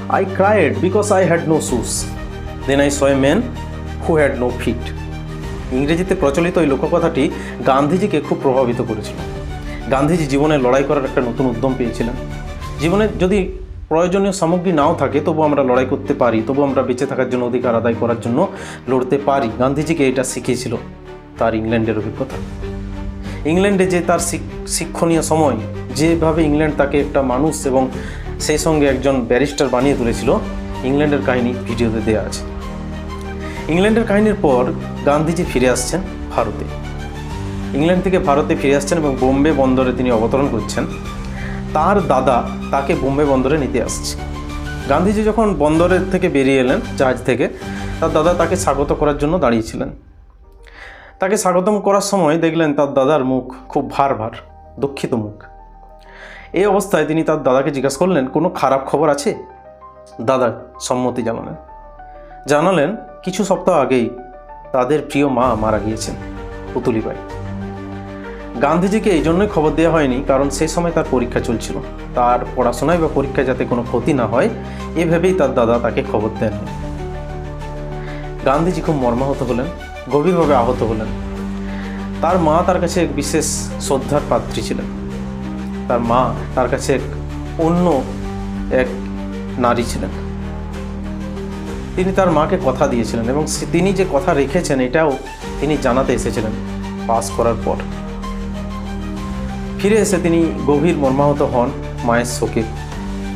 I cried because I had no shoes. Then I saw a man who had no feet. ইংরেজিতে প্রচলিত এই লোককথাটি গান্ধীজিকে খুব প্রভাবিত করেছিল। গান্ধীজি জীবনে লড়াই করার একটা নতুন উদ্যম পেয়েছিলেন। জীবনে যদি প্রয়োজনীয় সামগ্রী নাও থাকে তবু আমরা লড়াই করতে পারি, তবু আমরা বেঁচে থাকার জন্য, অধিকার আদায় করার জন্য লড়তে পারি। গান্ধীজিকে এটা শিখিয়েছিল তার ইংল্যান্ডের অভিজ্ঞতা। ইংল্যান্ডে যে তার শিক্ষণীয় সময়, যেভাবে ইংল্যান্ড তাকে একটা মানুষ এবং সেই সঙ্গে একজন ব্যারিস্টার বানিয়ে তুলেছিল, ইংল্যান্ডের কাহিনী ভিডিওতে দেওয়া আছে। ইংল্যান্ডের কাহিনীর পর গান্ধীজি ফিরে আসছেন ভারতে। ইংল্যান্ড থেকে ভারতে ফিরে আসছেন এবং বোম্বে বন্দরে তিনি অবতরণ করছেন। তার দাদা তাকে বোম্বে বন্দরে নিতে আসছে। গান্ধীজি যখন বন্দরের থেকে বেরিয়ে এলেন জাহাজ থেকে, তার দাদা তাকে স্বাগত করার জন্য দাঁড়িয়েছিলেন। তাকে স্বাগতম করার সময় দেখলেন তার দাদার মুখ খুব ভার দুঃখিত মুখ। এই অবস্থায় তিনি তার দাদাকে জিজ্ঞাসা করলেন, কোনো খারাপ খবর আছে? দাদা সম্মতি জানালেন কিছু সপ্তাহ আগেই তাদের প্রিয় মা মারা গিয়েছেন, পুতুলিবাই। গান্ধীজিকে এই জন্যই খবর দেওয়া হয়নি কারণ সেই সময় তার পরীক্ষা চলছিল। তার পড়াশোনায় বা পরীক্ষায় যাতে কোনো ক্ষতি না হয়, এভাবেই তার দাদা তাকে খবর দেন। গান্ধীজি খুব মর্মাহত হলেন, গভীরভাবে আহত হলেন। তার মা তার কাছে এক বিশেষ শ্রদ্ধার পাত্রী ছিলেন। তার মা তার কাছে অন্য এক নারী ছিলেন। তিনি তার মাকে কথা দিয়েছিলেন এবং তিনি যে কথা রেখেছেন এটাও তিনি জানাতে এসেছিলেন। পাস করার পর ফিরে এসে তিনি গভীর মর্মাহত হন মায়ের শোকে।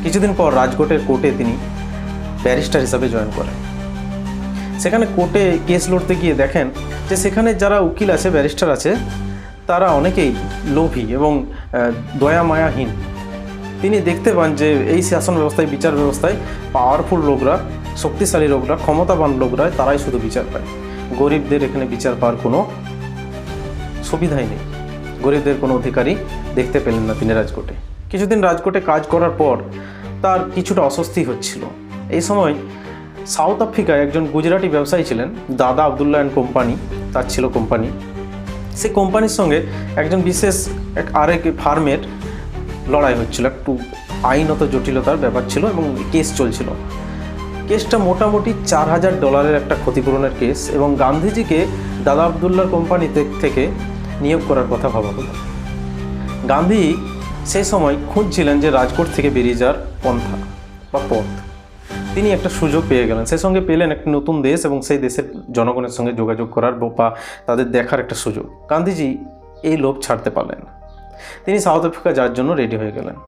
কিছুদিন পর রাজকোটের কোর্টে তিনি ব্যারিস্টার হিসাবে জয়েন করেন। সেখানে কোর্টে কেস লড়তে গিয়ে দেখেন যে সেখানে যারা উকিল আছে, ব্যারিস্টার আছে, তারা অনেকেই লোভী এবং দয়া মায়াহীন। তিনি দেখতে পান যে এই শাসন ব্যবস্থায়, বিচার ব্যবস্থায় পাওয়ারফুল লোকরা, শক্তিশালী লোকরা, ক্ষমতাবান লোকরা তারাই শুধু বিচার পায়। গরিবদের এখানে বিচার পাওয়ার কোনো সুবিধাই নেই। গরিবদের কোনো অধিকারই দেখতে পেলেন না তিনি রাজকোটে। কিছুদিন রাজকোটে কাজ করার পর তার কিছুটা অস্বস্তি হচ্ছিল। এই সময় সাউথ আফ্রিকায় একজন গুজরাটি ব্যবসায়ী ছিলেন, দাদা আবদুল্লাহ অ্যান্ড কোম্পানি তার ছিল কোম্পানি। সেই কোম্পানির সঙ্গে একজন বিশেষ আরেক ফার্মের লড়াই হচ্ছিল। একটু আইনত জটিলতার ব্যাপার ছিল এবং কেস চলছিল। কেসটা মোটামুটি $4000 একটা ক্ষতিপূরণের কেস এবং গান্ধীজিকে দাদা আবদুল্লাহর কোম্পানি থেকে নিয়োগ করার কথা ভাবা হলো। গান্ধী সেই সময় খুঁজছিলেন যে রাজকোট থেকে বেরিয়ে যাওয়ার পন্থা বা পথ। তিনি একটা সুযোগ পেয়ে গেলেন, সেই সঙ্গে পেলেন একটি নতুন দেশ এবং সেই দেশের জনগণের সঙ্গে যোগাযোগ করার বা তাদের দেখার একটা সুযোগ। গান্ধীজি এই লোভ ছাড়তে পারলেন। তিনি সাউথ আফ্রিকা যাওয়ার জন্য রেডি হয়ে গেলেন।